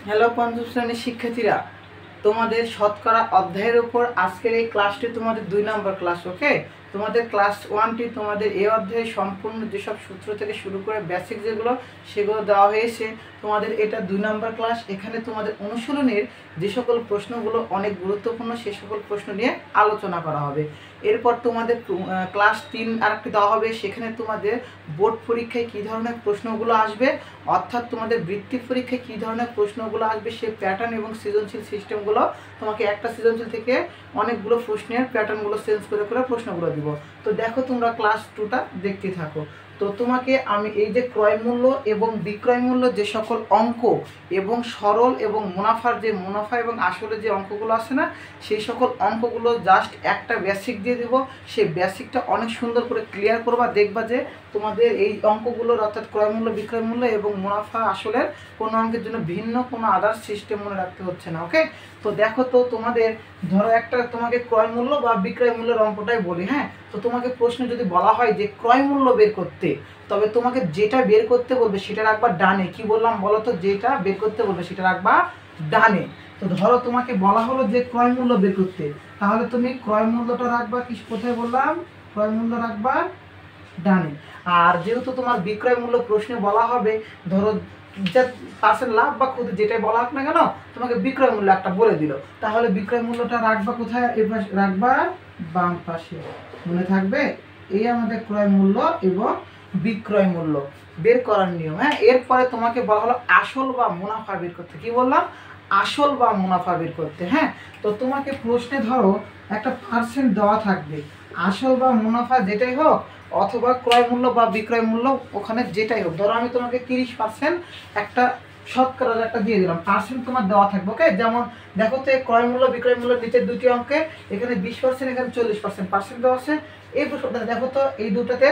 Hello পঞ্চম শ্রেণীর শিক্ষার্থীরা, তোমাদের শতকরা অধ্যায়ের উপর আজকের এই ক্লাসটি তোমাদের 2 নম্বর ক্লাস। ওকে, তোমাদের ক্লাস 1টি তোমাদের এই অধ্যায়ে সম্পূর্ণ যেসব সূত্র থেকে শুরু করে বেসিক যেগুলো সেগুলো দেওয়া হয়েছে। তোমাদের এটা 2 নম্বর ক্লাস। এখানে তোমাদের অনুশীলনের যে সকল প্রশ্নগুলো অনেক গুরুত্বপূর্ণ সে সকল প্রশ্ন নিয়ে আলোচনা করা হবে। এরপর তোমাদের ক্লাস 3 আরেকটি দেওয়া হবে, সেখানে তোমাদের বোর্ড পরীক্ষায় কী ধরনের প্রশ্নগুলো আসবে, অর্থাৎ তোমাদের বৃত্তি পরীক্ষায় কী ধরনের প্রশ্নগুলো আসবে সে প্যাটার্ন এবং সৃজনশীল সিস্টেমগুলো তোমাকে একটা সৃজনশীল থেকে অনেকগুলো প্রশ্নের প্যাটার্নগুলো চেঞ্জ করে করে প্রশ্নগুলো দিব। তো দেখো তোমরা ক্লাস 2টা দেখতে থাকো। তো তোমাকে আমি এই যে ক্রয় মূল্য এবং বিক্রয় মূল্য যে সকল অঙ্ক এবং সরল এবং মুনাফার যে মুনাফা এবং আসলে যে অঙ্কগুলো আছে না, সেই সকল অঙ্কগুলো জাস্ট একটা বেসিক দিয়ে দেব। সেই বেসিকটা অনেক সুন্দর করে ক্লিয়ার করবা, দেখবা যে তোমাদের এই অঙ্কগুলোর অর্থাৎ ক্রয় মূল্য বিক্রয় মূল্য এবং মুনাফা আসলের কোনো অঙ্কের জন্য ভিন্ন কোনো আদার্স সিস্টেম মনে রাখতে হচ্ছে না। ওকে, তো দেখো তো তোমাদের ধরো একটা তোমাকে ক্রয় মূল্য বা বিক্রয় মূল্যের অঙ্কটাই বলি। হ্যাঁ, তো তোমাকে প্রশ্ন যদি বলা হয় যে ক্রয় মূল্য বের করতে, তবে তোমাকে যেটা বের করতে বলবে সেটা রাখবা ডানে। কি বললাম বলো তো? যেটা বের করতে বলবে সেটা রাখবা ডানে। তো ধরো তোমাকে বলা হলো যে ক্রয় মূল্য বের করতে, তাহলে তুমি ক্রয় মূল্যটা রাখবা কি, কোথায় বললাম? ক্রয় মূল্য রাখবা ডানে। আর যেহেতু তোমার বিক্রয় মূল্য প্রশ্নে বলা হবে, ধরো যা পার্সেন্ট লাভ বা ক্ষতি যেটাই বলা হোক না কেন, তোমাকে বিক্রয় মূল্য একটা বলে দিল, তাহলে বিক্রয় মূল্যটা রাখবা কোথায়? এই পাশে রাখবা, বাম পাশে। মনে থাকবে এই আমাদের ক্রয় মূল্য এবং বিক্রয় মূল্য বের করার নিয়ম। হ্যাঁ, এরপরে তোমাকে বলা হলো আসল বা মুনাফা বের করতে। কি বললাম? আসল বা মুনাফা বের করতে। হ্যাঁ, তো তোমাকে প্রশ্নে ধরো একটা পার্সেন্ট দেওয়া থাকবে, আসল বা মুনাফা যেটাই হোক অথবা ক্রয় মূল্য বা বিক্রয় মূল্য ওখানে যেটাই হোক। ধরো আমি তোমাকে 30% একটা শতকরা একটা দিয়ে দিলাম, পার্সেন্ট তোমার দেওয়া থাকবে। ওকে, যেমন দেখো তো এই ক্রয় মূল্য বিক্রয় মূল্যের নিচের দুটি অঙ্কে এখানে 20%, এখানে 40% পার্সেন্ট দেওয়া আছে। এই দেখো তো এই দুটাতে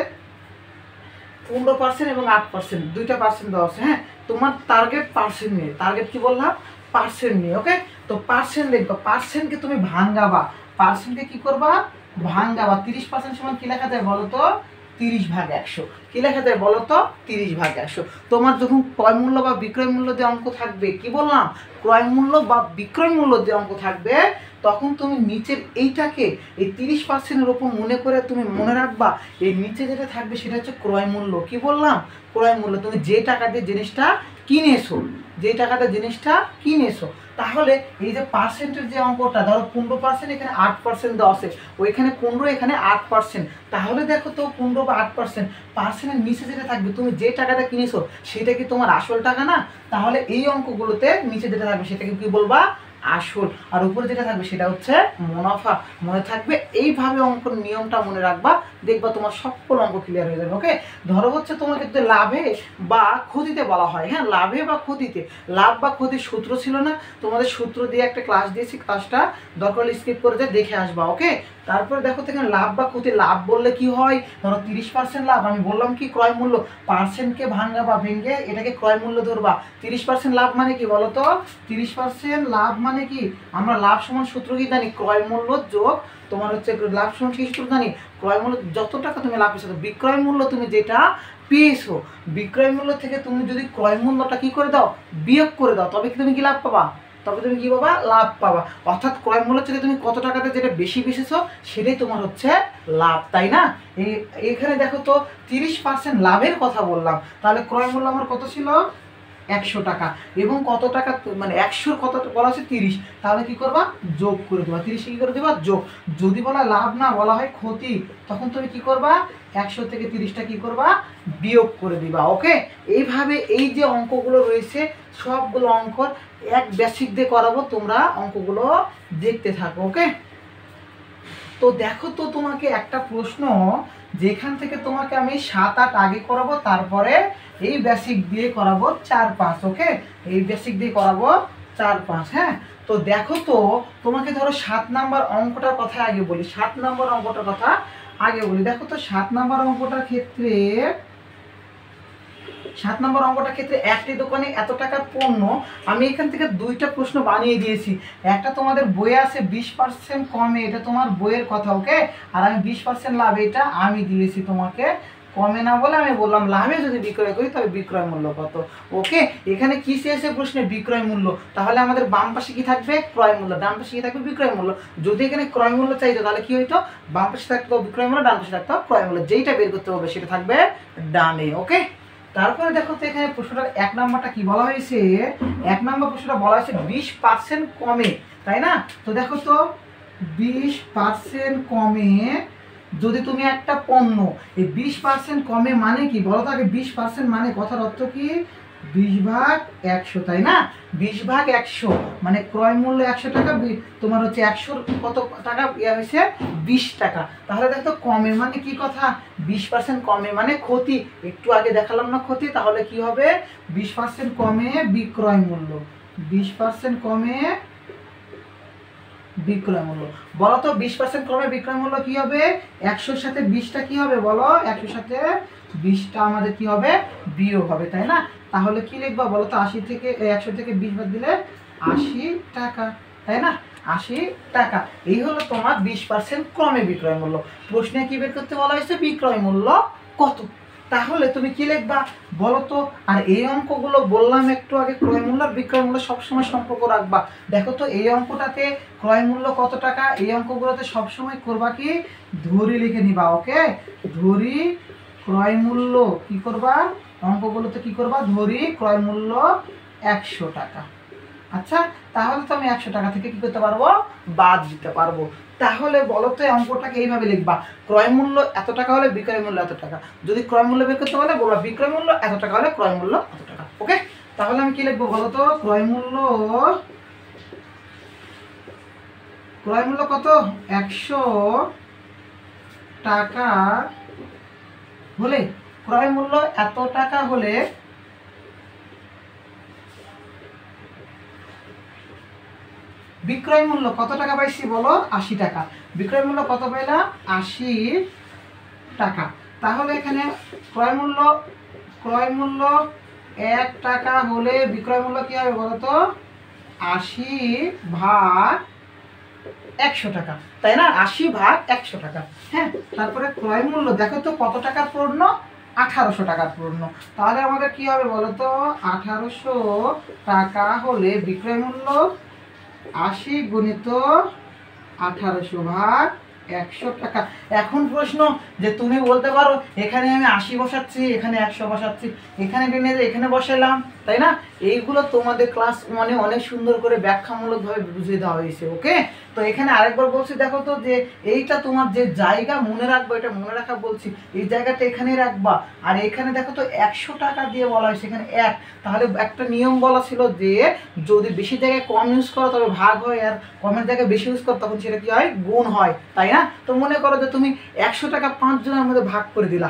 15% এবং 8% দুইটা পার্সেন্ট দেওয়া আছে। হ্যাঁ, তোমার টার্গেট পার্সেন্ট নিয়ে, টার্গেট কি বললাম? পার্সেন্ট নিয়ে। ওকে, তো পার্সেন্ট লিখবা, পার্সেন্টকে তুমি ভাঙাবা, পার্সেন্টকে কি করবা? ভাঙাবা। 30% সমান কি লেখা যায় বলো তো? 30/100। কি লেখা যায় বলো তো? 30/100। তোমার যখন ক্রয় মূল্য বা বিক্রয় মূল্য দিয়ে অঙ্ক থাকবে, কি বললাম? ক্রয় মূল্য বা বিক্রয় মূল্য দিয়ে অঙ্ক থাকবে, তখন তুমি নিচের এইটাকে এই 30%-এর ওপর মনে করে তুমি মনে রাখবা এই নিচে যেটা থাকবে সেটা হচ্ছে ক্রয় মূল্য। কি বললাম? ক্রয় মূল্য। তুমি যে টাকা দিয়ে জিনিসটা কিনেছো, যে টাকাটা জিনিসটা কিনেছো, তাহলে এই যে পার্সেন্টের যে অঙ্কটা, ধরো 15%, এখানে 8% দেওয়া আছে, ওইখানে 15, এখানে 8%, তাহলে দেখো তো 15 বা 8% পার্সেন্টের নিচে যেটা থাকবে, তুমি যে টাকাটা কিনেছো সেটা কি তোমার আসল টাকা না? তাহলে এই অঙ্কগুলোতে নিচে যেটা থাকবে সেটাকে কি বলবা? আসল। আর উপরে যেটা থাকবে সেটা হচ্ছে মুনাফা। মনে থাকবে, এইভাবে অঙ্কর নিয়মটা মনে রাখবা, দেখবা তোমার সকল অঙ্ক ক্লিয়ার হয়ে যাবে। ওকে, ধরো হচ্ছে তোমাকে যদি লাভে বা ক্ষতিতে বলা হয়, হ্যাঁ লাভে বা ক্ষতিতে, লাভ বা ক্ষতির সূত্র ছিল না, তোমাদের সূত্র দিয়ে একটা ক্লাস দিয়েছি, ক্লাসটা দরকার হলে স্কিপ করে যা দেখে আসবা। ওকে, তারপরে দেখো তো এখানে লাভ বা ক্ষতি, লাভ বললে কি হয়? ধরো 30% লাভ, আমি বললাম কি ক্রয় মূল্য, পার্সেন্টকে ভাঙাবা, ভেঙে এটাকে ক্রয় মূল্য ধরবা। 30% লাভ মানে কি বলো তো? 30% লাভ মানে কি? আমরা লাভ সমান সূত্র কি জানি? ক্রয় মূল্য যোগ তোমার হচ্ছে লাভ সমান কি সূত্র জানি? ক্রয় মূল্য যত টাকা তুমি লাভ পেয়েছো, বিক্রয় মূল্য তুমি যেটা পেয়েছো, বিক্রয় মূল্য থেকে তুমি যদি ক্রয় মূল্যটা কি করে দাও? বিয়োগ করে দাও, তবে কি তুমি কি লাভ পাবা? তবে তুমি কি পাবা? লাভ পাবা। অর্থাৎ ক্রয় মূল্য থেকে তুমি কত টাকাতে যেটা বেশি বেচেছো সেটাই তোমার হচ্ছে লাভ, তাই না? এখানে দেখো তো 30% লাভের কথা বললাম, তাহলে ক্রয় মূল্য আমার কত ছিল? 100 টাকা। এবং কত টাকা মানে 100 কত বলা আছে? 30, তাহলে কি করবা? যোগ করে দেবা। 30 কি করে দেবা? যোগ। যদি বলা লাভ না বলা হয় ক্ষতি, তখন তুমি কি করবা? 100 থেকে 30টা কি করবা? বিয়োগ করে দিবা। ওকে, এইভাবে এই যে অঙ্কগুলো রয়েছে সবগুলো অঙ্ক এক বেসিক দিয়ে করাবো, তোমরা অঙ্কগুলো দেখতে থাকো। ওকে, তো দেখো তো তোমাকে একটা প্রশ্ন যেখান থেকে তোমাকে আমি 7-8 আগে করাবো, তারপরে এই বেসিক দিয়ে করাবো 4-5। ওকে, এই বেসিক দিয়ে করাবো 4-5। হ্যাঁ, তো দেখো তো তোমাকে ধরো 7 নাম্বার অঙ্কটার কথা আগে বলি, 7 নাম্বার অঙ্কটার কথা আগে বলি। দেখো তো 7 নাম্বার অঙ্কটার ক্ষেত্রে, 7 নম্বর অঙ্কটার ক্ষেত্রে একটি দোকানে এত টাকার পণ্য, আমি এখান থেকে দুইটা প্রশ্ন বানিয়ে দিয়েছি। একটা তোমাদের বইয়ে আছে 20% কমে, এটা তোমার বইয়ের কথা। ওকে, আর আমি 20% লাভ, এটা আমি দিয়েছি তোমাকে কমে না বলে আমি বললাম লাভে যদি বিক্রয় করি তবে বিক্রয় মূল্য কত। ওকে, এখানে কি চেয়েছে প্রশ্নে বিক্রয় মূল্য, তাহলে আমাদের বাম পাশে কি থাকবে ক্রয় মূল্য, ডান পাশে কি থাকবে বিক্রয় মূল্য। যদি এখানে ক্রয় মূল্য চাইতো তাহলে কি হইতো, বাম পাশে থাকতো বিক্রয় মূল্য, ডান পাশে থাকতো ক্রয় মূল্য, যেইটা বের করতে হবে সেটা থাকবে ডানে। ওকে, তারপরে দেখো তো এখানে প্রশ্নটার 1 নম্বরটা কি বলা হয়েছে, 1 নম্বর প্রশ্নটা বলা হয়েছে 20% কমে, তাই না। তো দেখো তো 20% কমে যদি তুমি একটা পণ্য, এই 20% কমে মানে কি বলো তো আগে, 20% মানে কথার অর্থ কি 20/100, তাই না। 20/100 মানে ক্রয় মূল্য 100 টাকা, তোমার হচ্ছে 100 কত টাকা হয়েছে 20 টাকা। তাহলে দেখো কমে মানে কি কথা, 20% কমে মানে ক্ষতি, একটু আগে দেখালাম না ক্ষতি, তাহলে কি হবে 20% কমে বিক্রয় মূল্য, 20% কমে বিক্রয় মূল্য। বলো তো 20% কমে বিক্রয় মূল্য কি হবে, 100-র সাথে 20টা কি হবে বলো, 100-র সাথে 20টা আমাদের কি হবে বিয়োগ হবে, তাই না। তাহলে কি লিখবা বলো তো, 100 থেকে 20 বাদ দিলে 80 টাকা, তাই না, 80 টাকা। এই হলো তোমার 20% কমে বিক্রয় মূল্য। প্রশ্নে কি বের করতে বলা হয়েছে, বিক্রয় মূল্য কত। তাহলে তুমি কি লিখবা বলো তো, আর এই অঙ্কগুলো বললাম একটু আগে, ক্রয় মূল্য আর বিক্রয় মূল্য সবসময় সম্পর্ক রাখবা। দেখো তো এই অঙ্কটাতে ক্রয় মূল্য কত টাকা, এই অঙ্কগুলোতে সবসময় করবা কি ধরি লিখে নিবা। ওকে, ধরি ক্রয় মূল্য কি করবা, অঙ্কগুলোতে কি করবা ধরি ক্রয় মূল্য 100 টাকা। আচ্ছা, তাহলে তো আমি 100 টাকা থেকে কি করতে পারবো বাদ দিতে পারবো। তাহলে বলো তো অঙ্কটাকে এইভাবে লিখবা, ক্রয় মূল্য এত টাকা হলে বিক্রয় মূল্য এত টাকা, যদি ক্রয় মূল্য বের করতে বলে বলবা বিক্রয় মূল্য এত টাকা হলে ক্রয় মূল্য এত টাকা। ওকে, তাহলে আমি কি লিখবো বলো তো, ক্রয় মূল্য কত 100 টাকা হলে, ক্রয় মূল্য এত টাকা হলে বিক্রয় মূল্য কত টাকা পাইছি বলো 80 টাকা, বিক্রয় মূল্য কত পাইলাম 80 টাকা। তাহলে এখানে ক্রয় মূল্য 1 টাকা হলে বিক্রয় মূল্য কি হবে বলো তো 80/100 টাকা, তাই না, 80/100 টাকা। হ্যাঁ, তারপরে ক্রয় মূল্য দেখো তো কত টাকার পণ্য, 1800 টাকার পণ্য। তাহলে আমাদের কি হবে বলো তো, 1800 টাকা হলে বিক্রয় মূল্য 80 গুণিত 1800/100 টাকা। এখন প্রশ্ন যে তুমি বলতে পারো এখানে আমি 80 বসাচ্ছি, এখানে 100 বসাচ্ছি, এখানে টেনে এখানে বসাইলাম, তাই না। এইগুলো তোমাদের ক্লাস 1-এ অনেক সুন্দর করে ব্যাখ্যামূলকভাবে বুঝিয়ে দেওয়া হয়েছে। ওকে, তো এখানে আরেকবার বলছি দেখো তো, যে এইটা তোমার যে জায়গা মনে রাখবো, এটা মনে রাখা বলছি, এই জায়গাটা এখানে রাখবা। আর এখানে দেখো তো 100 টাকা দিয়ে বলা হয়েছে, এখানে 1, তাহলে একটা নিয়ম বলা ছিল যে যদি বেশি জায়গায় কম ইউজ করো তবে ভাগ হয়, আর কমের জায়গায় বেশি ইউজ করো তখন সেটা কি হয় গুণ হয়, তাই না। তো মনে করো যে তুমি 100 টাকা 5 জনের মধ্যে ভাগ করে দিলা,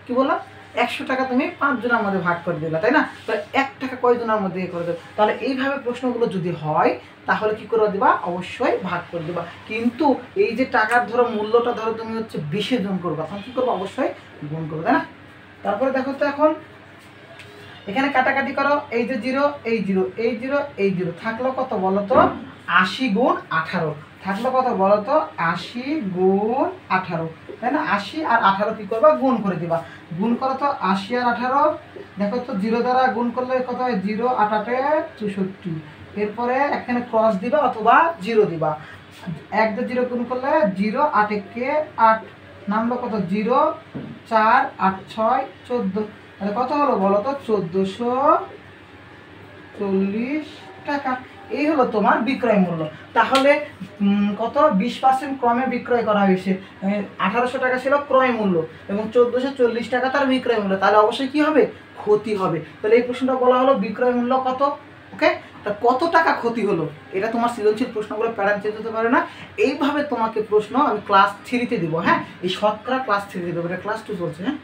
কি বললাম 100 টাকা তুমি 5 জনের মধ্যে ভাগ করে দিলা, তাই না। তো 1 টাকা কয়জনের মধ্যে করে দেবে, তাহলে এইভাবে প্রশ্নগুলো যদি হয় তাহলে কি করে দিবা, অবশ্যই ভাগ করে দিবা। কিন্তু এই যে টাকার ধরো মূল্যটা ধরো তুমি হচ্ছে 20 জন করবা, তখন কি করবো অবশ্যই গুণ করবো, তাই না। তারপরে দেখো তো এখন এখানে কাটাকাটি করো, এই যে 0 এই 0 এই 0 এই 0 থাকলো কত বলো তো 80 গুণ 18, থাকলো কত বলো তো 80 গুণ 18, তাই না। 80 আর 18 কি করবা গুণ করে দিবা, গুণ করো তো 80 আর 18, দেখো তো 0 দ্বারা গুণ করলে কত হয় 0 8 8 64, এরপরে এখানে ক্রস দিবা অথবা 0 দিবা, 1 দিয়ে 0 গুণ করলে 0 8 1 8, নামলো কত 0 4 8 6 14, তাহলে কত হলো বলো তো 1440 টাকা। এই হলো তোমার বিক্রয় মূল্য। তাহলে কত 20% কমে বিক্রয় করা হয়েছে, 1800 টাকা ছিল ক্রয় মূল্য এবং 1440 টাকা তার বিক্রয় মূল্য, তাহলে অবশ্যই কি হবে ক্ষতি হবে। তাহলে এই প্রশ্নটা বলা হলো বিক্রয় মূল্য কত। ওকে, তা কত টাকা ক্ষতি হলো, এটা তোমার সৃজনশীল প্রশ্নগুলো প্যাটার্ন চেঞ্জ হতে পারে না। এইভাবে তোমাকে প্রশ্ন আমি ক্লাস 3-তে দিব। হ্যাঁ, এই শতকরা ক্লাস 3-তে দেবো, এটা ক্লাস 2 চলছে। হ্যাঁ,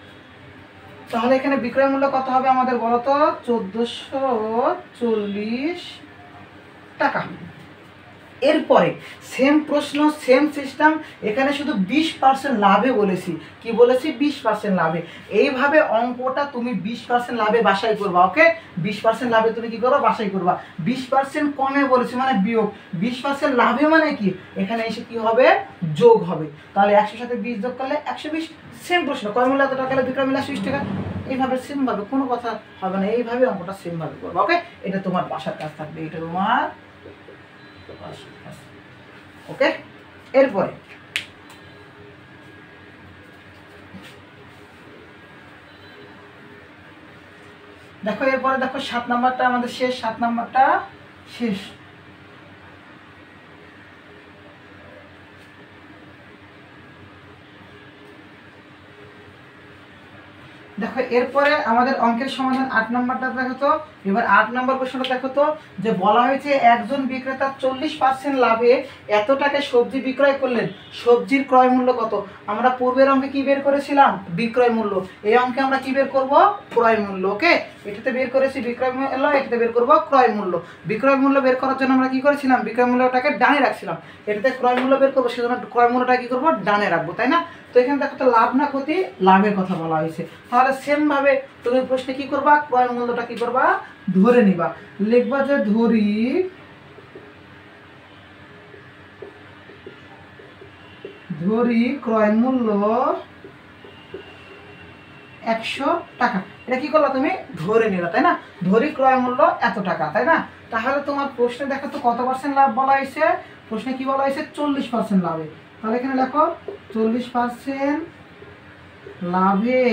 তাহলে এখানে বিক্রয় মূল্য কত হবে আমাদের বলো তো 1440 টাকা। এরপরে সেম প্রশ্ন সেম সিস্টেম, এখানে শুধু 20% লাভে বলেছি। কি বলেছি? 20% লাভে। এইভাবে অঙ্কটা তুমি 20% লাভে বাছাই করবা। ওকে, 20% লাভে তুমি কি করবা? বাছাই করবা। 20% কমে বলেছি মানে বিয়োগ, 20% লাভে মানে কি? এখানে এসে কি হবে? যোগ হবে। তাহলে 100 সাথে 20 যোগ করলে 120। সেম প্রশ্ন, ক্রয় মূল্য এত টাকা হলে বিক্রয় মূল্য 120 টাকা। এইভাবে সেমভাবে, কোনো কথা হবে না, এইভাবে অঙ্কটা সেমভাবে করবা। ওকে, এটা তোমার বাসার কাজ থাকবে, এটা তোমার ওকে। এরপরে দেখো, এরপরে দেখো 7 নাম্বারটা আমাদের শেষ, 7 নাম্বারটা শেষ। দেখো এরপরে আমাদের অঙ্কের সমাধান 8 নাম্বারটা দেখো তো। এবার 8 নাম্বার প্রশ্নটা দেখো তো, যে বলা হয়েছে একজন বিক্রেতা 40% লাভে এত টাকায় সবজি বিক্রয় করলেন, সবজির ক্রয় মূল্য কত? আমরা পূর্বের অঙ্কে কি বের করেছিলাম? বিক্রয় মূল্য। এই অঙ্কে আমরা কি বের করব? ক্রয় মূল্য। ওকে, এটাতে বের করেছি বিক্রয় মূল্য, এটাতে বের করব ক্রয় মূল্য। বিক্রয় মূল্য বের করার জন্য আমরা কি করেছিলাম? বিক্রয় মূল্যটাকে ডানে রাখছিলাম। এটাতে ক্রয় মূল্য বের করবো, সেজন্য ক্রয় মূল্যটা কি করবো? ডানে রাখবো, তাই না? তো এখানে দেখো তো লাভ না ক্ষতি, লাভের কথা বলা হয়েছে। তাহলে সেম ভাবে তুমি প্রশ্নে কি করবা? ক্রয় মূল্যটা কি করবা? ধরে নিবা। লিখবা যে ধরি ক্রয় মূল্য 100 টাকা। এটা কি করলা? তুমি ধরে নিলা, তাই না? ধরি ক্রয় মূল্য এত টাকা, তাই না? তাহলে তোমার প্রশ্নে দেখো তো কত পার্সেন্ট লাভ বলা হয়েছে? প্রশ্নে কি বলা হয়েছে? 40% লাভে। তাহলে এখানে দেখো 40% লাভে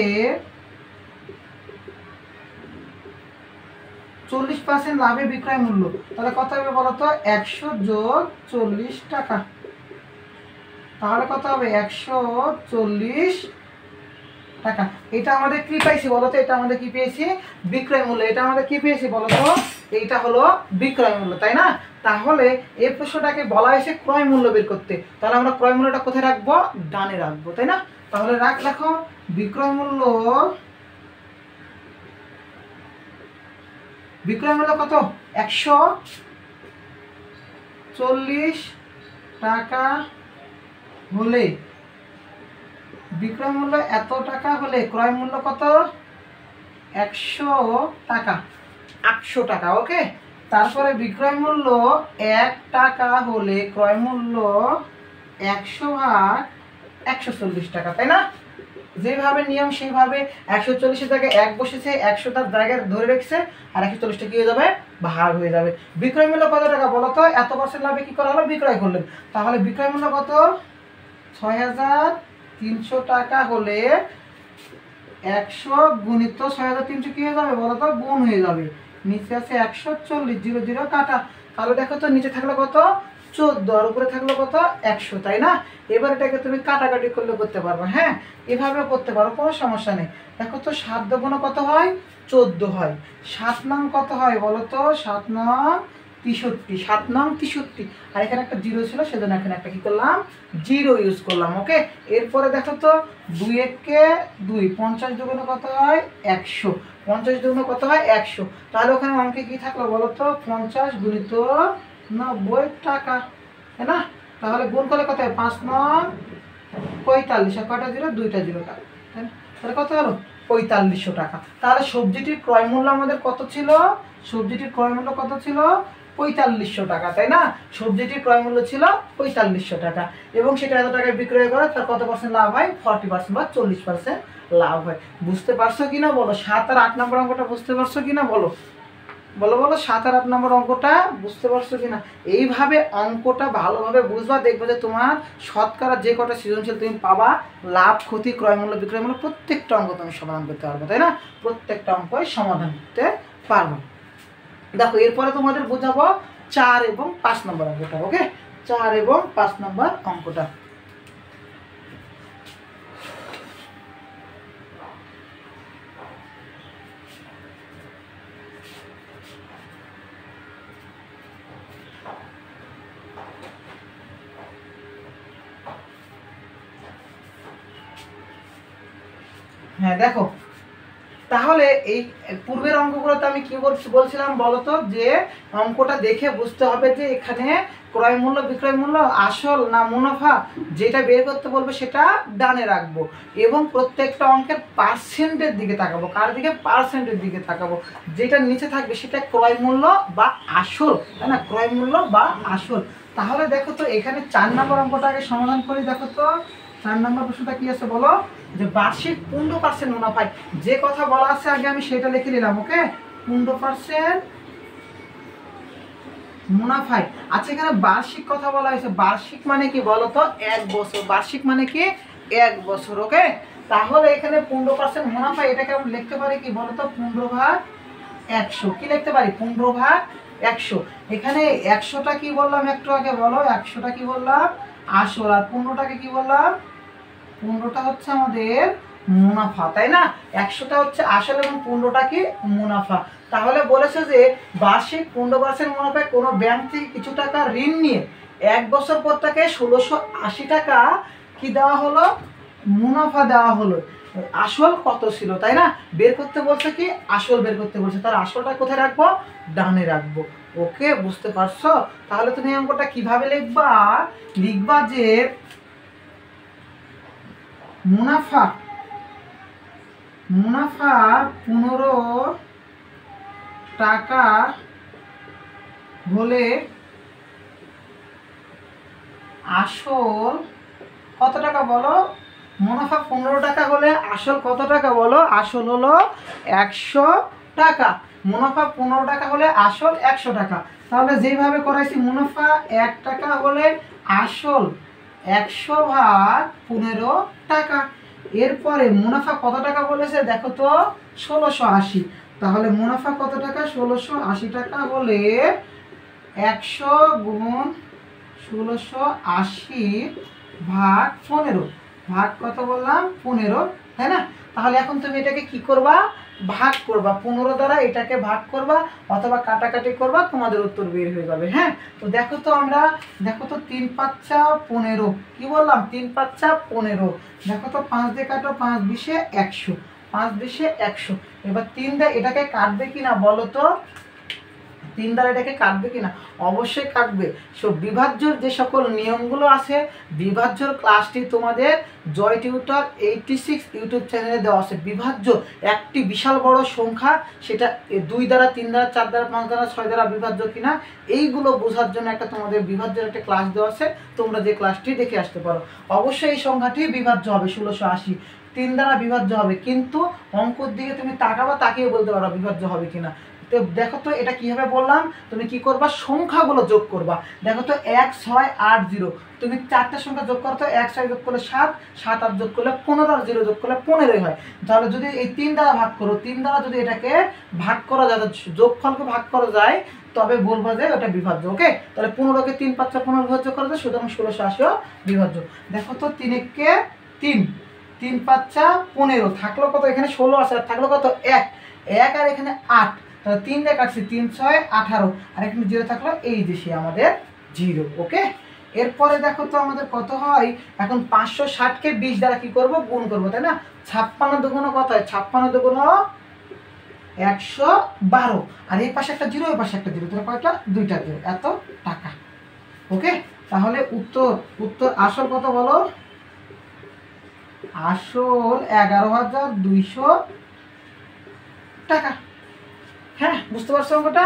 40% লাভে বিক্রয় মূল্য। তাহলে কত হবে বলো তো? 100 যোগ 40 টাকা। তাহলে কত হবে? 140 টাকা। এটা আমাদের কি পাইছি বলো তো? এটা আমাদের কি পেয়েছি? বিক্রয় মূল্য। এটা আমাদের কি পেয়েছি বলো তো? এইটা হলো বিক্রয় মূল্য, তাই না? তাহলে এই প্রশ্নটাকে বলা হয়েছে ক্রয় মূল্য বের করতে। তাহলে আমরা ক্রয় মূল্যটা কোথায় রাখবো? ডানে রাখবো, তাই না? তাহলে রাখো বিক্রয় মূল্য, বিক্রয় মূল্য কত? 140 টাকা হলে, বিক্রয় মূল্য এত টাকা হলে ক্রয় মূল্য কত? 100 টাকা, 800 টাকা। ওকে, তারপরে বিক্রয় মূল্য 1 টাকা হলে ক্রয় মূল্য 100 ভাগ 140 টাকা, তাই না? যেভাবে নিয়ম সেইভাবে 140-এর জায়গায় 1 বসেছে, 100 তার জায়গায় ধরে রেখেছে, আর 140টা কি হয়ে যাবে? ভাগ হয়ে যাবে। বিক্রয় মূল্য কত টাকা বলো তো? এত পার্সেন্ট লাভে কি করা হলো? বিক্রয় করলেন। তাহলে বিক্রয় মূল্য কত? 6300 টাকা হলে 100 গুণিত 6300 কি হয়ে যাবে বলো তো? গুণ হয়ে যাবে। নিচে আছে 140, 0 0 কাটা। তাহলে দেখো তো নিচে থাকলো কত? 14, আর উপরে থাকলো কত? 100, তাই না? এবার এটাকে তুমি কাটাকাটি করলে করতে পারবে। হ্যাঁ, এভাবেও করতে পারো, কোনো সমস্যা নেই। দেখো তো 7 দুগুণ কত হয়? 14 হয়। 7 নং কত হয় বলো তো? 7 নং 63, 7 নং 63। আর এখানে একটা 0 ছিল, সেজন্য এখানে একটা কি করলাম? 0 ইউজ করলাম। ওকে, এরপরে দেখো তো 2 একে 2, 50 দুগুণ কত হয়? 100, 50 দুগুণ কত হয়? 100। তাহলে ওখানে অঙ্কে কি থাকলো বলো তো? 50 গুণিত 90 টাকা, তাই না? তাহলে গুণ করলে কত হয়? 5 নং 45, আর কয়টা 0? 2টা 0 টাকা, তাই না? তাহলে কত হলো? 4500 টাকা। তাহলে সবজিটির ক্রয় মূল্য আমাদের কত ছিল? সবজিটির ক্রয় মূল্য কত ছিল? 4500 টাকা, তাই না? সবজিটির ক্রয় মূল্য ছিল 4500 টাকা, এবং সেটা এত টাকায় বিক্রয় করে তার কত পার্সেন্ট লাভ হয়? 40% বা 40% লাভ হয়। বুঝতে পারছো কিনা বলো? 7 আর 8 নম্বর অঙ্কটা বুঝতে পারছো কিনা বলো? বলো বলো, 7 আর 8 নম্বর অঙ্কটা বুঝতে পারছো কিনা? এইভাবে অঙ্কটা ভালোভাবে বুঝবা, দেখবে যে তোমার শতকরা যে কটা সৃজনশীল তুমি পাবা, লাভ ক্ষতি ক্রয় মূল্য বিক্রয় মূল্য প্রত্যেকটা অঙ্ক তুমি সমাধান করতে পারবে, তাই না? প্রত্যেকটা অঙ্কই সমাধান করতে পারবো। দেখো এরপরে তোমাদের বোঝাবো 4 এবং 5 নম্বর অঙ্কটা। ওকে, 4 এবং 5 নম্বর অঙ্কটা। হ্যাঁ দেখো, তাহলে এই পূর্বের অঙ্কগুলোতে আমি কি বলছিলাম বলতো, যে অঙ্কটা দেখে বুঝতে হবে যে এখানে ক্রয় মূল্য বিক্রয় মূল্য আসল না মুনাফা, যেটা বের করতে বলবে সেটা ডানে রাখবো এবং প্রত্যেকটা অঙ্কের পার্সেন্টের দিকে তাকাবো। কার দিকে? পার্সেন্টের দিকে তাকাবো। যেটা নিচে থাকবে সেটা ক্রয় মূল্য বা আসল, তাই না? ক্রয় মূল্য বা আসল। তাহলে দেখো তো এখানে 4 নম্বর অঙ্কটাকে সমাধান করি। দেখো তো 4 নম্বর প্রশ্নটা কি আছে বলো, যে বার্ষিক 15% মুনাফায়, যে কথা বলা আছে আগে আমি সেটা লিখে নিলাম। ওকে, 15% মুনাফায়। আচ্ছা, এখানে বার্ষিক কথা বলা হয়েছে। বার্ষিক মানে কি বলতো? 1 বছর। বার্ষিক মানে কি? 1 বছর। ওকে, তাহলে এখানে 15% মুনাফা, এটাকে আমরা লিখতে পারি কি বলতো? 15/100। কি লিখতে পারি? 15/100। এখানে 100টা কি বললাম একটু আগে বলো? 100টা কি বললাম? আসল। আর 15টাকে কি বললাম? 15টা হচ্ছে আমাদের মুনাফা, তাই না? 100টা হচ্ছে আসল এবং 15টা কি? মুনাফা। তাহলে বলেছে যে বার্ষিক 15% মুনাফায় কোনো ব্যাংক থেকে কিছু টাকা ঋণ নিয়ে 1 বছর পর তাকে 1680 টাকা কি দেওয়া হলো? মুনাফা দেওয়া হলো। আসল কত ছিল, তাই না? বের করতে বলছে কি? আসল বের করতে বলছে। তার আসলটা কোথায় রাখবো? ডানে রাখবো। ওকে, বুঝতে পারছো? তাহলে তুমি অঙ্কটা কিভাবে লিখবা? লিখবা যে মুনাফা 15 টাকা হলে আসল কত টাকা বলো? মুনাফা 15 টাকা হলে আসল কত টাকা বলো? আসল হলো 100 টাকা। মুনাফা 15 টাকা হলে আসল 100 টাকা। তাহলে যেভাবে করাইছি, মুনাফা 1 টাকা হলে আসল 100/15 টাকা। এরপরে মুনাফা কত টাকা বলেছে দেখো তো? 1680। তাহলে মুনাফা কত টাকা? 1680 টাকা হলে 100 গুণ 1680/15। ভাগ কত বললাম? 15, তাই না? তাহলে এখন তুমি এটাকে কি করবা? ভাগ করবা। 15 দ্বারা এটাকে ভাগ করবা অথবা কাটাকাটি করবা, তোমাদের উত্তর বের হয়ে যাবে। হ্যাঁ, তো দেখো তো আমরা, দেখো তো 3 5 15। কি বললাম? 3 5 15। দেখো তো 5 দিয়ে কাটো, 5 20 100, 5 20 100। এবার 3 দিয়ে এটাকে কাটবে কিনা বলো তো? 3 দ্বারা এটাকে কাটবে কিনা? অবশ্যই কাটবে। সো বিভাজ্যর যে সকল নিয়মগুলো আছে, বিভাজ্যর ক্লাসটি তোমাদের জয় টিউটর 86 ইউটিউব চ্যানেলে দেওয়া আছে। বিভাজ্য একটি বিশাল বড় সংখ্যা, সেটা 2 দ্বারা 3 দ্বারা 4 দ্বারা 5 দ্বারা 6 দ্বারা বিভাজ্য কিনা, এইগুলো বোঝার জন্য একটা তোমাদের বিভাজ্যের একটা ক্লাস দেওয়া আছে। তোমরা যে ক্লাসটি দেখে আসতে পারো। অবশ্যই এই সংখ্যাটি বিভাজ্য হবে 1680, 3 দ্বারা বিভাজ্য হবে। কিন্তু অঙ্কর দিকে তুমি তাকাবা, তাকিয়ে বলতে পারো বিভাজ্য হবে কিনা। তো দেখো তো এটা কিভাবে বললাম, তুমি কি করবা? সংখ্যাগুলো যোগ করবা। দেখো তো 1 6 8 0, তুমি 4টা সংখ্যা যোগ করো তো 1 6 যোগ করলে 7, 7 8 যোগ করলে 15, আর 0 যোগ করলে 15 হয়। তাহলে যদি এই 3 দ্বারা ভাগ করো, 3 দ্বারা যদি এটাকে ভাগ করা যায়, যোগফলকে ভাগ করা যায়, তবে বলবো যে ওটা বিভাজ্য। ওকে, তাহলে 15কে 3 5 15 বিভাজ্য করা যায়, সুতরাং 1680 বিভাজ্য। দেখো তো 3 1 3, 3 5 15, থাকলো কত? এখানে 16 আছে, আর থাকলো কত? 1, 1 আর এখানে 8। তাহলে 3 দিয়ে কাটছি, 3 6 18, আর এখানে 0 থাকলো, এই যে সে আমাদের 0। ওকে, এরপরে দেখো তো আমাদের কত হয়? এখন 560কে 20 দ্বারা কি করব? গুণ করব, তাই না? 56 দুগুণ কত হয়? 56 দুগুণ 112, আর এই পাশে একটা 0, এই পাশে একটা 0, তাহলে কয়টা? 2টা 0, এত টাকা। ওকে, তাহলে উত্তর আসল কত বলো? আসল 11,200 টাকা। হ্যাঁ, বুঝতে পারছো অঙ্কটা?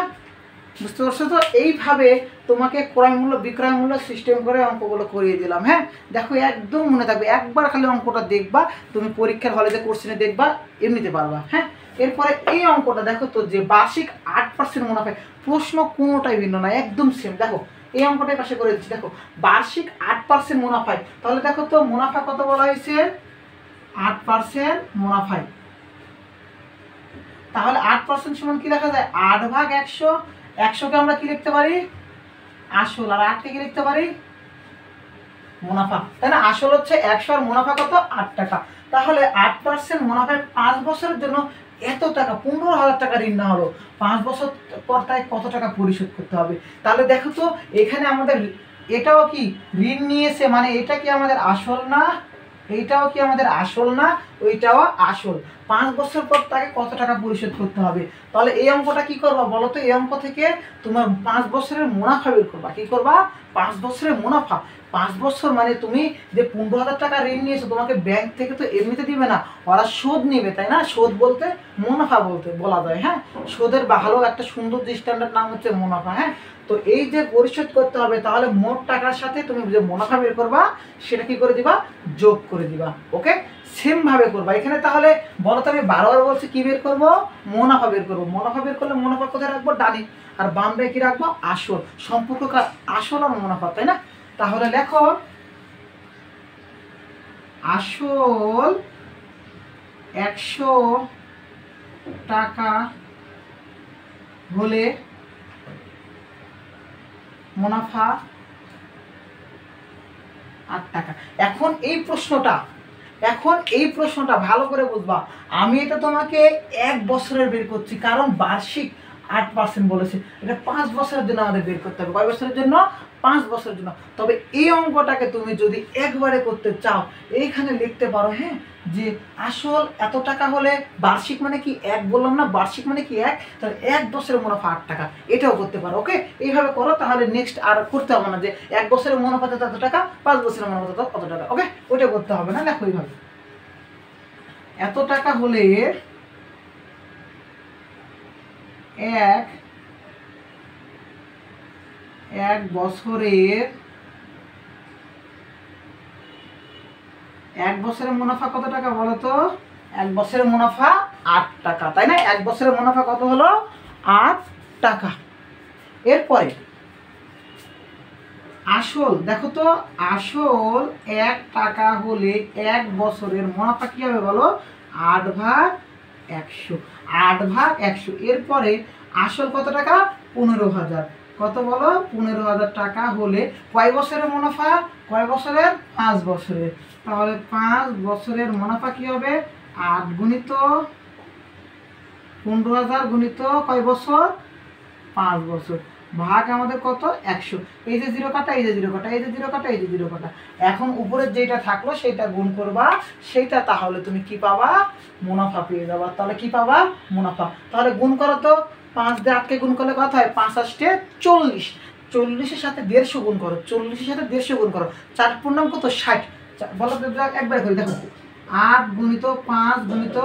বুঝতে পারছো তো? এইভাবে তোমাকে ক্রয় মূল্য বিক্রয় মূল্য সিস্টেম করে অঙ্কগুলো করিয়ে দিলাম। হ্যাঁ, দেখো একদম মনে থাকবে, একবার খালি অঙ্কটা দেখবা, তুমি পরীক্ষার হলে যে কোশ্চেনে দেখবা, এমনিতে পারবা। হ্যাঁ, এরপরে এই অঙ্কটা দেখো তো, যে বার্ষিক 8% মুনাফায়, প্রশ্ন কোনোটাই ভিন্ন না, একদম সেম। দেখো এই অঙ্কটাই পাশে করে দিচ্ছি। দেখো বার্ষিক 8% মুনাফায়, তাহলে দেখো তো মুনাফা কত বলা হয়েছে? 8% মুনাফায়। তাহলে 8% সমান কি লেখা যায়? 8/100। 100কে আমরা কি লিখতে পারি? আসল। আর 8কে কি লিখতে পারি? মুনাফা, তাই না? আসল হচ্ছে 100 আর মুনাফা কত? 8 টাকা। তাহলে 8% মুনাফায় 5 বছরের জন্য এত টাকা, 15,000 টাকা ঋণ না হলো, 5 বছর পর তাই কত টাকা পরিশোধ করতে হবে? তাহলে দেখো তো এখানে আমাদের এটাও কি ঋণ নিয়েছে, মানে এটা কি আমাদের আসল না? এইটাও কি আমাদের আসল না? ওইটাও আসল। 5 বছর পর তাকে কত টাকা পরিশোধ করতে হবে। তাহলে এই অঙ্কটা কি করবা বলো তো? এই অঙ্ক থেকে তোমার 5 বছরের মুনাফা বের করবা। কি করবা? 5 বছরের মুনাফা। 5 বছর মানে তুমি যে 15,000 টাকা ঋণ নিয়েছো, তোমাকে ব্যাংক থেকে তো এমনিতে দিবে না, ওরা সুদ নিবে, তাই না? সুদ বলতে মুনাফা বলতে বলা যায়। হ্যাঁ, সুদের ভালো একটা সুন্দর দৃষ্টান্তের নাম হচ্ছে মুনাফা। হ্যাঁ, তো এই যে পরিশোধ করতে হবে, তাহলে মোট টাকার সাথে তুমি যে মুনাফা বের করবা সেটা কি করে দিবা? যোগ করে দিবা। ওকে, সেম ভাবে করবা এখানে। তাহলে বলো তো, আমি বারবার বলছি কি বের করবো? মুনাফা বের করবো। মুনাফা বের করলে মুনাফা কোথায় রাখবো? ডানে। আর বামে কি রাখবো? আসল। সম্পর্ক আসল আর মুনাফা, তাই না? তাহলে লেখো আসল 100 টাকা হলে মুনাফা 8 টাকা। এখন এই প্রশ্নটা ভালো করে বুঝবা। আমি এটা তোমাকে 1 বছরের বের করছি, কারণ বার্ষিক 8% বলেছে। এটা 5 বছরের জন্য আমাদের বের করতে হবে। কয় বছরের জন্য? 5 বছরের জন্য। তবে এই অঙ্কটাকে তুমি যদি একবারে করতে চাও, এইখানে লিখতে পারো, হ্যাঁ, যে আসল এত টাকা হলে, বার্ষিক মানে কি 1 বললাম না, বার্ষিক মানে কি 1, তাহলে 1 বছরের মুনাফা 8 টাকা, এটাও করতে পারো। ওকে, এইভাবে করো, তাহলে নেক্সট আর করতে হবে না যে 1 বছরের মুনাফা এত টাকা, 5 বছরের মুনাফা কত টাকা। ওকে, ওইটা করতে হবে না, দেখো এইভাবে। এত টাকা হলে এক বছরের মুনাফা কত টাকা বলো তো? 1 বছরের মুনাফা 8 টাকা, তাই না? 1 বছরের মুনাফা কত হলো? 8 টাকা। এরপরে আসল, দেখো তো, আসল 1 টাকা হলে 1 বছরের মুনাফা কি হবে বলো? 8/100। 8/100। এরপরে আসল কত টাকা? 15,000। কত বলো? 15,000 টাকা হলে কয় বছরের মুনাফা? কয় বছরের? 5 বছরের। তাহলে 5 বছরের মুনাফা কি হবে? 8 গুণিত 15,000 গুণিত কয় বছর? 5 বছর। ভাগ আমাদের কত? 100। এই যে 0 কাটা, এই যে 0 কাটা, এই যে 0 কাটা, এই যে 0 কাটা। এখন উপরের যেটা থাকলো সেটা গুণ করবা, সেইটা তাহলে তুমি কি পাবা? মুনাফা পেয়ে যাবা। তাহলে কি পাবা? মুনাফা। তাহলে গুণ করো তো, 5 দিয়ে 8কে গুণ করলে কত হয়? 5 8 40। 40-এর সাথে 150 গুণ করো, 40-এর সাথে 150 গুণ করো। 4 পূর্ণাঙ্ক কত? 60। বলো তো, একবার করে দেখো। 8 গুণিত 5 গুণিত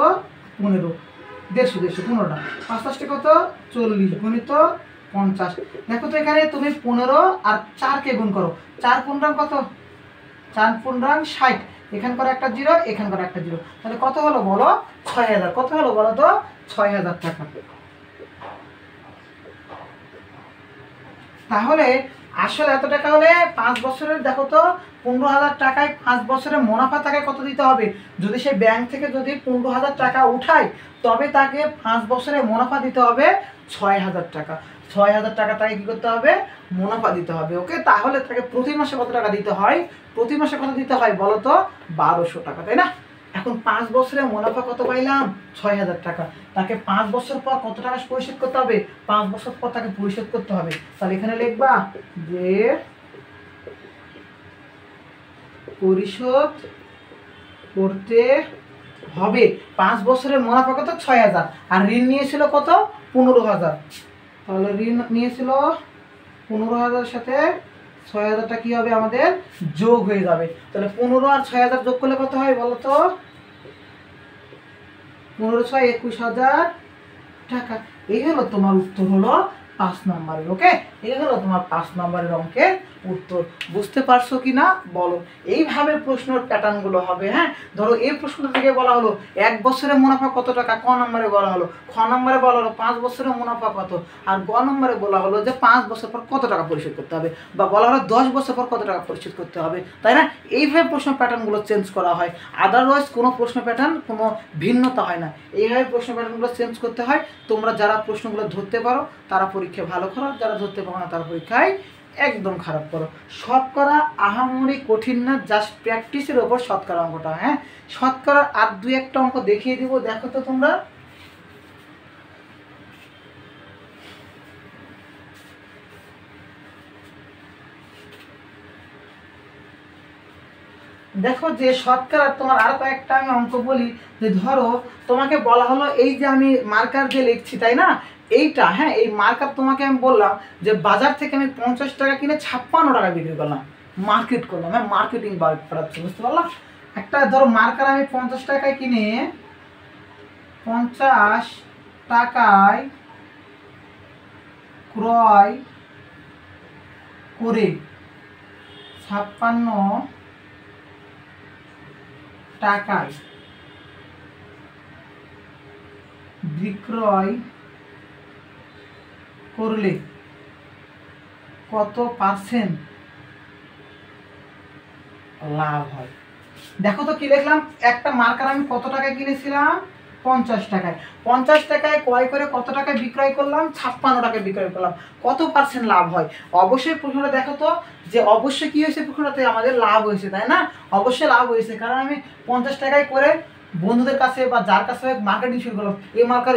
15, 150, 15টা। 5 5 কত? 40 গুণিত 50। দেখো তো, এখানে তুমি 15 আর 4কে গুণ করো। 4 পূর্ণাঙ্ক কত? 4 পূর্ণাঙ্ক 60। এখানকার একটা 0, এখানকার একটা 0। তাহলে কত হলো বলো? 6000। কত হলো বলো তো? 6000 টাকা। তাহলে আসলে এত টাকা হলে 5 বছরের, দেখো তো, 15,000 টাকায় 5 বছরের মুনাফা তাকে কত দিতে হবে? যদি সে ব্যাংক থেকে যদি 15,000 টাকা উঠায়, তবে তাকে 5 বছরের মুনাফা দিতে হবে 6,000 টাকা। 6,000 টাকা তাকে কি করতে হবে? মুনাফা দিতে হবে। ওকে, তাহলে তাকে প্রতি মাসে কত টাকা দিতে হয়? প্রতি মাসে কত দিতে হয় বলো তো? 1200 টাকা, তাই না? এখন 5 বছরের মুনাফা কত পাইলাম? 6,000 টাকা। তাকে 5 বছর পর কত টাকা পরিশোধ করতে হবে? 5 বছর পর তাকে পরিশোধ করতে হবে। তাহলে এখানে লিখবা যে পরিশোধ করতে হবে। 5 বছরের মুনাফা কত? 6,000। আর ঋণ নিয়েছিল কত? 15,000। তাহলে ঋণ নিয়েছিল 15,000 সাথে 6,000টা কি হবে আমাদের? যোগ হয়ে যাবে। তাহলে 15 আর 6,000 যোগ করলে কত হয় বলো তো? 15 6 21,000 টাকা। এই হলো তোমার উত্তর, হলো 5 নম্বরের। ওকে, এই হলো তোমার 5 নম্বরের অঙ্কের উত্তর। বুঝতে পারছো কি না বলো? এইভাবে প্রশ্নের প্যাটার্নগুলো হবে। হ্যাঁ, ধরো এই প্রশ্ন থেকে বলা হলো 1 বছরের মুনাফা কত টাকা, ক নম্বরে বলা হলো। খ নম্বরে বলা হলো 5 বছরের মুনাফা কত, আর গ নম্বরে বলা হলো যে 5 বছর পর কত টাকা পরিশোধ করতে হবে, বা বলা হলো 10 বছর পর কত টাকা পরিশোধ করতে হবে, তাই না? এইভাবে প্রশ্ন প্যাটার্নগুলো চেঞ্জ করা হয়। আদারওয়াইজ কোনো প্রশ্ন প্যাটার্ন কোনো ভিন্নতা হয় না। এইভাবে প্রশ্ন প্যাটার্নগুলো চেঞ্জ করতে হয়। তোমরা যারা প্রশ্নগুলো ধরতে পারো তারা পরীক্ষায় ভালো করো, যারা ধরতে পারো না তারা পরীক্ষায় একদম খারাপ করো। শতকরা আহামরি কঠিন না, জাস্ট প্র্যাকটিসের ওপর শতকরা অঙ্কটা। হ্যাঁ, শতকরার আর 2-1টা অঙ্ক দেখিয়ে দিব, দেখো তো তোমরা। দেখো যে শতকরা তোমার আর কয়েকটা আমি অঙ্ক বলি। যে ধরো তোমাকে বলা হলো এই যে আমি মার্কার যে লিখছি তাই না, এইটা হ্যাঁ এই মার্কার তোমাকে আমি বললাম যে বাজার থেকে আমি 50 টাকা কিনে 56 টাকা বিক্রি করলাম, মার্কেট করলাম, হ্যাঁ মার্কেটিং বার করাচ্ছি, বুঝতে পারলাম। একটা ধরো মার্কার আমি 50 টাকায় কিনে 50 টাকায় ক্রয় করে 56 টাকায় বিক্রয় করলে কত পার্সেন্ট লাভ হয়? দেখো তো কি লিখলাম, একটা মার্কার আমি কত টাকায় কিনেছিলাম 50 টাকায়, 50 টাকায় ক্রয় করে কত টাকায় বিক্রয় করলাম 56 টাকায় বিক্রয় করলাম, কত পার্সেন্ট লাভ হয়? অবশ্যই প্রশ্নটা দেখো তো যে অবশ্যই কি হয়েছে, প্রশ্নটাতে আমাদের লাভ হয়েছে তাই না, অবশ্যই লাভ হয়েছে, কারণ আমি 50 টাকায় করে বন্ধুদের কাছে বা যার কাছে মার্কেটিং শুরু করলাম, এই মার্কার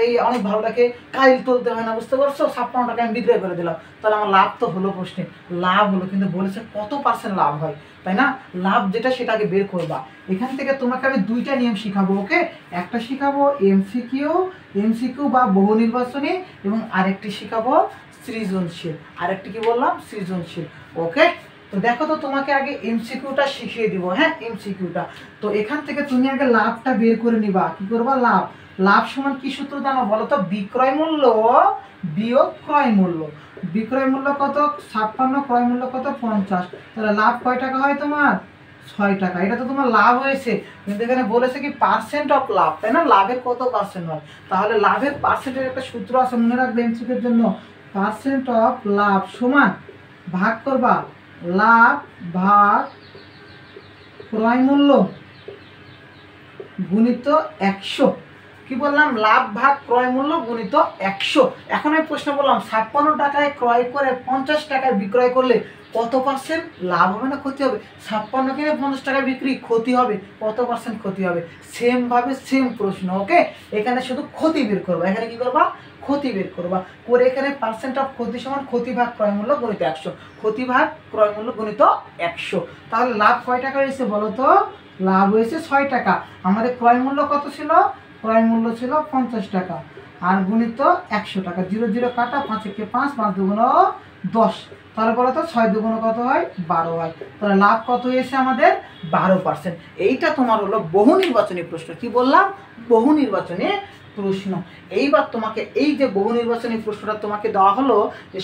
এই অনেক ভালো লাগে, কাইল তুলতে হয় না, বুঝতে পারছো, 56 টাকায় আমি বিক্রয় করে দিলাম, তাহলে আমার লাভ তো হলো, প্রশ্নে লাভ হলো, কিন্তু বলেছে কত পার্সেন্ট লাভ হয়, তাই না? লাভ যেটা সেটাকে বের করবা। এখান থেকে তোমাকে আমি দুইটা নিয়ম শিখাবো, ওকে? একটা শিখাবো এমসিকিউ বা বহু নির্বাচনী, এবং আরেকটি শিখাবো সৃজনশীল, আরেকটি কি বললাম সৃজনশীল, ওকে? তো দেখো তো তোমাকে আগে এমসিকিউটা শিখিয়ে দিব, হ্যাঁ এমসিকিউটা। তো এখান থেকে তুমি আগে লাভটা বের করে নিবা, কি করবা, লাভ, লাভ সমান কি সূত্র জানো বলো তো, বিক্রয় মূল্য বিয়োগ ক্রয় মূল্য, বিক্রয় মূল্য কত 56, ক্রয় মূল্য কত 50, তাহলে লাভ কয় টাকা হয় তোমার 6 টাকা, এটা তো তোমার লাভ হয়েছে, কিন্তু এখানে বলেছে কি পার্সেন্ট অফ লাভ, তাই না, লাভের কত পার্সেন্ট হয়, তাহলে লাভের পার্সেন্টের একটা সূত্র আছে মনে রাখবে এমসিকিউর জন্য, পার্সেন্ট অফ লাভ সমান ভাগ করবা লাভ ভাগ ক্রয় মূল্য গুণিত 100, কি বললাম, লাভ ভাগ ক্রয় মূল্য গুণিত 100। এখন আমি প্রশ্ন বললাম 56 টাকায় ক্রয় করে 50 টাকায় বিক্রয় করলে কত পার্সেন্ট লাভ হবে না ক্ষতি হবে? 56 কিনে 50 টাকায় বিক্রি, ক্ষতি হবে, কত পার্সেন্ট ক্ষতি হবে? সেম ভাবে সেম প্রশ্ন, ওকে? এখানে শুধু ক্ষতি বের করবা, এখানে কি করবা, ক্ষতি বের করবা, করে এখানে পার্সেন্ট অফ ক্ষতি সমান ক্ষতি ভাগ ক্রয় মূল্য গুণিত 100, ক্ষতি ভাগ ক্রয় মূল্য গুণিত 100, তাহলে লাভ কয় টাকা হয়েছে বলো তো, লাভ হয়েছে 6 টাকা। আমাদের ক্রয় মূল্য কত ছিল, ক্রয় মূল্য ছিল 50 টাকা, আর গুণিত 100 টাকা, 0 0 কাটা, 5 একে 5, 5 দুগুণ 10, তাহলে বলো তো 6 দুগুণ কত হয় 12 হয়, তাহলে লাভ কত হয়েছে আমাদের 12%। এইটা তোমার হলো বহু নির্বাচনী প্রশ্ন, কি বললাম, বহু নির্বাচনী প্রশ্ন। এইবার তোমাকে এই যে বহু নির্বাচনী প্রশ্নটা তোমাকে দেওয়া হলো যে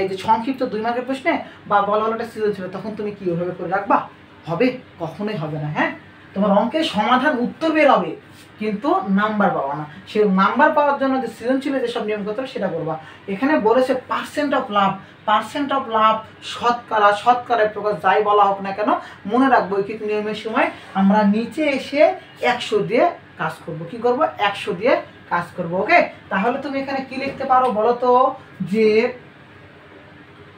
এই যে সংক্ষিপ্ত 2 মার্কের প্রশ্নে বা বলা হলো একটা সৃজনশীল, তখন তুমি কি ওইভাবে করে রাখবা? হবে? কখনোই হবে না, হ্যাঁ তোমার অঙ্কের সমাধান উত্তর বের হবে কিন্তু নাম্বার পাওয়া না, সে নাম্বার পাওয়ার জন্য যে সৃজনশীলের যেসব নিয়ম করতে হবে সেটা করবা। এখানে বলেছে percent of love, percent of love শতকরা, শতকরার প্রকাশ যাই বলা হোক না কেন, মনে রাখবো ঐকিক নিয়মের সময় আমরা নিচে এসে 100 দিয়ে কাজ করব, কি করব 100 দিয়ে কাজ করব, ওকে? তাহলে তুমি এখানে কি লিখতে পারো বলো তো, যে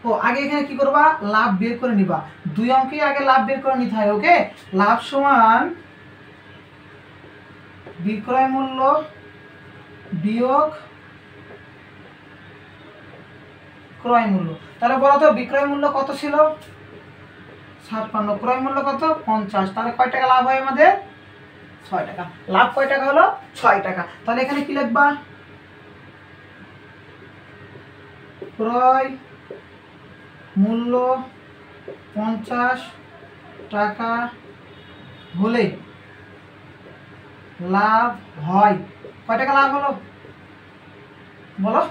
ও আগে এখানে কি করবা, লাভ বের করে নিবা, 2 অঙ্কে আগে লাভ বের করে নিতে হয়, ওকে? লাভ সমান বিক্রয় মূল্য বিয়োগ ক্রয় মূল্য, তাহলে বলো তো বিক্রয় মূল্য কত ছিল 56, ক্রয় মূল্য কত 50, তাহলে কয় টাকা লাভ হয় আমাদের 6 টাকা, লাভ কয় টাকা হলো 6 টাকা, তাহলে এখানে কি লিখবা, ক্রয় মূল্য 50 টাকা হলে লাভ হয় কয় টাকা, লাভ হলো বলো?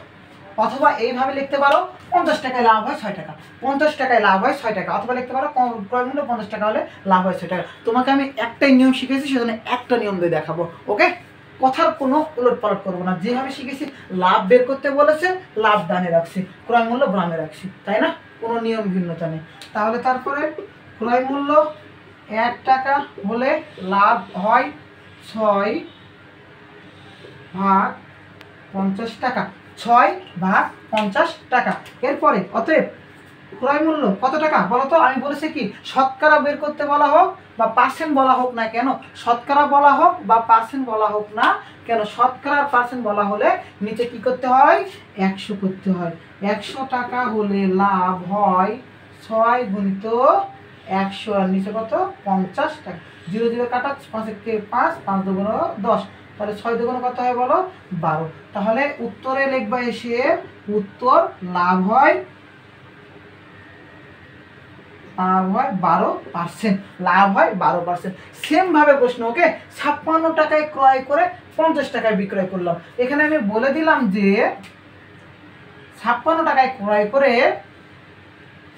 অথবা এইভাবে লিখতে পারো 50 টাকায় লাভ হয় 6 টাকা, 50 টাকায় লাভ হয় 6 টাকা, অথবা লিখতে পারো ক্রয় মূল্য 50 টাকা হলে লাভ হয় 6 টাকা। তোমাকে আমি একটাই নিয়ম শিখেছি, সেজন্য একটা নিয়ম দিয়ে দেখাবো, ওকে? কথার কোনো উলট পালট করবো না, যেভাবে শিখেছি লাভ বের করতে বলেছে লাভ ডানে রাখছি, ক্রয় মূল্য বামে রাখছি, তাই না, কোনো নিয়ম ভিন্নতা নেই। তাহলে তারপরে ক্রয় মূল্য 1 টাকা হলে লাভ হয় 6 ভাগ 50 টাকা, 6 ভাগ 50 টাকা। এরপরে অতএব ক্রয় মূল্য কত টাকা বলো তো, আমি বলেছি কি শতকরা বের করতে বলা হোক বা পার্সেন্ট বলা হোক না কেন, শতকরা বলা হোক বা পার্সেন্ট বলা হোক না কেন, শতকরা আর পার্সেন্ট বলা হলে নিচে কি করতে হয় 100 করতে হয়, 100 টাকা হলে লাভ হয় 6 গুণিত 100 আর নিচে কত 50 টাকা, 0 0 কাটা, 5 কে 5, 5 দুগুণ 10, তাহলে 6 দুগুণ কত হয় বলো 12। তাহলে উত্তরে লিখবা এসে উত্তর লাভ হয় 12%, লাভ হয় 12%। সেম ভাবে প্রশ্ন, ওকে, 56 টাকায় ক্রয় করে 50 টাকায় বিক্রয় করলাম। এখানে আমি বলে দিলাম যে 56 টাকায় ক্রয় করে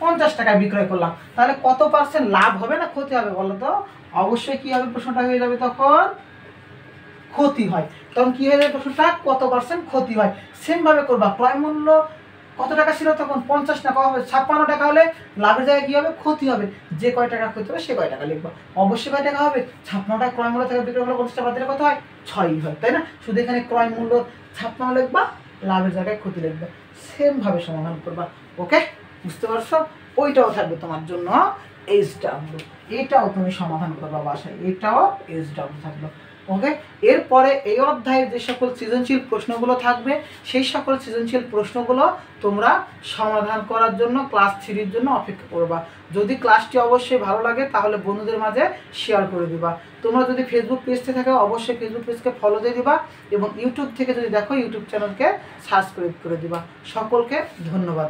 50 টাকায় বিক্রয় করলাম, তাহলে কত পার্সেন্ট লাভ হবে না ক্ষতি হবে বলো তো? অবশ্যই কি হবে, প্রশ্নটা হয়ে যাবে তখন ক্ষতি হয়। তখন কি হয়ে যাবে প্রশ্নটা, কত পার্সেন্ট ক্ষতি হয়। সেম ভাবে করবা, ক্রয় মূল্য কত টাকা ছিল তখন 50 টাকা হবে, 56 টাকা হলে লাভের জায়গায় কি হবে ক্ষতি হবে, যে কয় টাকা ক্ষতি হবে সে কয় টাকা লিখবা। অবশ্যই কয় টাকা হবে, 56 টাকা ক্রয় মূল্য থেকে বিক্রয় মূল্য 50 টাকা বাদ দিলে কত হয় 6 হয়, তাই না? শুধু এখানে ক্রয় মূল্য 56 লিখবা, লাভের জায়গায় ক্ষতি লিখবা। সেম ভাবে সমাধান করবা, ওকে, বুঝতে পারছো? ওইটাও থাকবে তোমার জন্য SW, এটাও তুমি সমাধান করবা বাসায়, এটাও SW থাকলো, ওকে। এরপরে এই অধ্যায়ের যে সকল সৃজনশীল প্রশ্নগুলো থাকবে সেই সকল সৃজনশীল প্রশ্নগুলো তোমরা সমাধান করার জন্য ক্লাস 3-র জন্য অপেক্ষা করবা। যদি ক্লাসটি অবশ্যই ভালো লাগে তাহলে বন্ধুদের মাঝে শেয়ার করে দিবা। তোমরা যদি ফেসবুক পেজ থেকে থাকো অবশ্যই ফেসবুক পেজকে ফলো দিয়ে দিবা, এবং ইউটিউব থেকে যদি দেখো ইউটিউব চ্যানেলকে সাবস্ক্রাইব করে দিবা। সকলকে ধন্যবাদ।